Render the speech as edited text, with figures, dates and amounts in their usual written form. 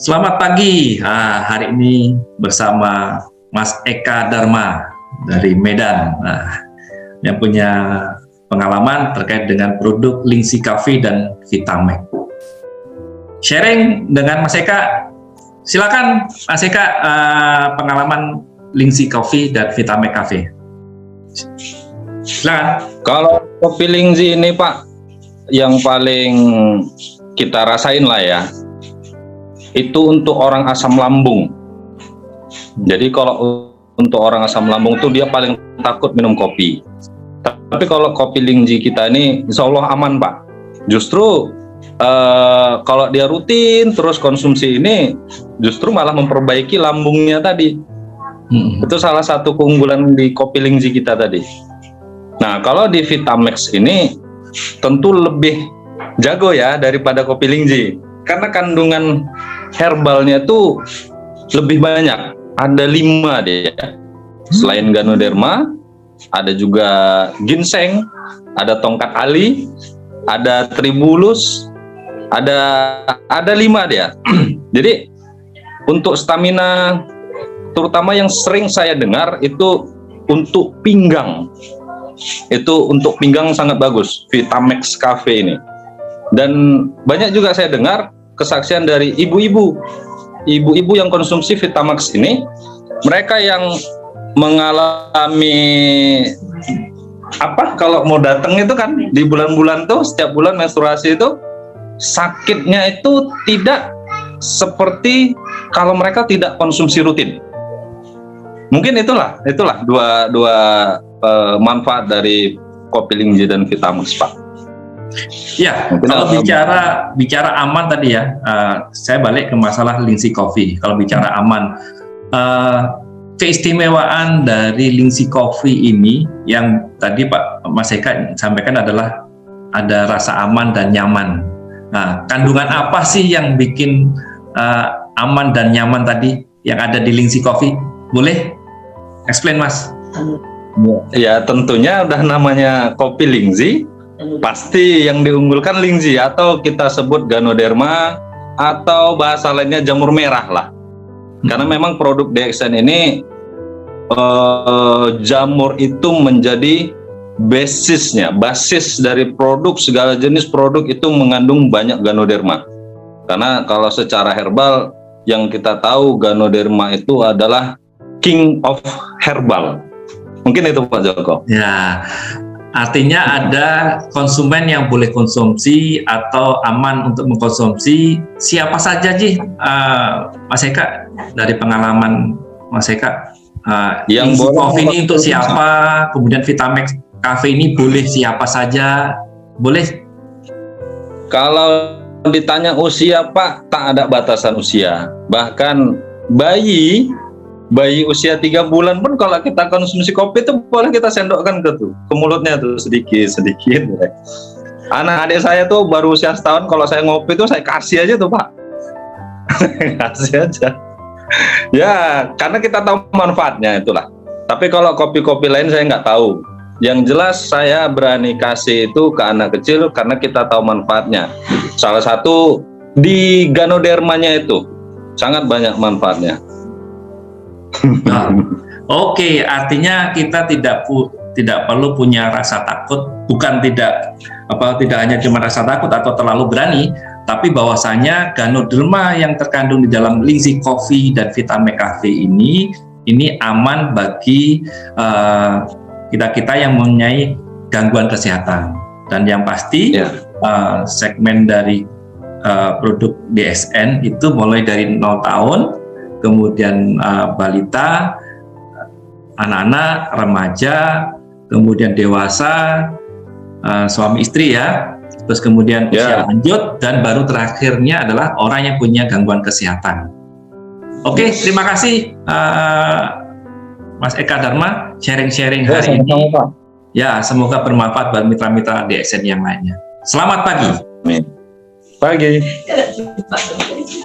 Selamat pagi. Hari ini bersama Mas Eka Dharma dari Medan, yang punya pengalaman terkait dengan produk Lingxi Coffee dan Vitamek. Sharing dengan Mas Eka. Silakan Mas Eka, pengalaman Lingxi Coffee dan Vitamek Cafe. Silakan. Kalau kopi Lingxi ini Pak, yang paling kita rasain lah ya, itu untuk orang asam lambung. Jadi kalau untuk orang asam lambung tuh dia paling takut minum kopi. Tapi kalau kopi Lingxi kita ini insya Allah aman Pak. Justru kalau dia rutin terus konsumsi ini justru malah memperbaiki lambungnya tadi. Itu salah satu keunggulan di kopi Lingxi kita tadi. Nah kalau di Vitamex ini tentu lebih jago ya daripada kopi Lingxi, karena kandungan herbalnya tuh lebih banyak. Ada 5 dia. Selain Ganoderma, ada juga ginseng, ada tongkat ali, ada tribulus, ada 5 dia. Jadi untuk stamina, terutama yang sering saya dengar itu untuk pinggang. Itu untuk pinggang sangat bagus Vitamex Cafe ini. Dan banyak juga saya dengar kesaksian dari ibu-ibu yang konsumsi Vitamex ini, mereka yang mengalami kalau mau datang itu kan di bulan-bulan tuh, setiap bulan menstruasi itu sakitnya itu tidak seperti kalau mereka tidak konsumsi rutin. Mungkin itulah dua manfaat dari kopi Lingxi dan Vitamex Pak. Ya, kalau bicara aman tadi ya, saya balik ke masalah Lingxi Coffee. Kalau bicara aman, keistimewaan dari Lingxi Coffee ini yang tadi Pak Mas Eka sampaikan adalah ada rasa aman dan nyaman. Nah, kandungan apa sih yang bikin aman dan nyaman tadi yang ada di Lingxi Coffee? Boleh explain Mas? Ya tentunya udah namanya kopi Lingxi, pasti yang diunggulkan Lingxi atau kita sebut Ganoderma atau bahasa lainnya jamur merah lah. Karena memang produk DXN ini jamur itu menjadi basis dari produk, segala jenis produk itu mengandung banyak Ganoderma. Karena kalau secara herbal yang kita tahu Ganoderma itu adalah king of herbal. Mungkin itu Pak Joko. Ya, artinya ada konsumen yang boleh konsumsi atau aman untuk mengkonsumsi. Siapa saja sih, Mas Eka, dari pengalaman Mas Eka, yang kopi ini untuk siapa? Kemudian Vitamex Cafe ini boleh siapa saja? Boleh? Kalau ditanya usia Pak, tak ada batasan usia. Bahkan bayi usia 3 bulan pun kalau kita konsumsi kopi itu boleh kita sendokkan ke mulutnya tuh sedikit. Anak adik saya tuh baru usia setahun, kalau saya ngopi tuh saya kasih aja tuh Pak. Kasih aja. Ya, karena kita tahu manfaatnya itulah. Tapi kalau kopi-kopi lain saya nggak tahu. Yang jelas saya berani kasih itu ke anak kecil karena kita tahu manfaatnya. Salah satu di Ganodermanya itu sangat banyak manfaatnya. Oke, artinya kita tidak perlu punya rasa takut, bukan tidak hanya cuma rasa takut atau terlalu berani, tapi bahwasanya Ganoderma yang terkandung di dalam Lingxi Coffee dan Vitamek Cafe ini aman bagi kita yang mempunyai gangguan kesehatan. Dan yang pasti segmen dari produk DXN itu mulai dari 0 tahun, kemudian balita, anak-anak, remaja, kemudian dewasa, suami istri ya, terus kemudian usia lanjut, dan baru terakhirnya adalah orang yang punya gangguan kesehatan. Oke, terima kasih Mas Eka Dharma sharing-sharing hari ini. Ya, semoga bermanfaat bagi mitra-mitra DXN yang lainnya. Selamat pagi. Pagi.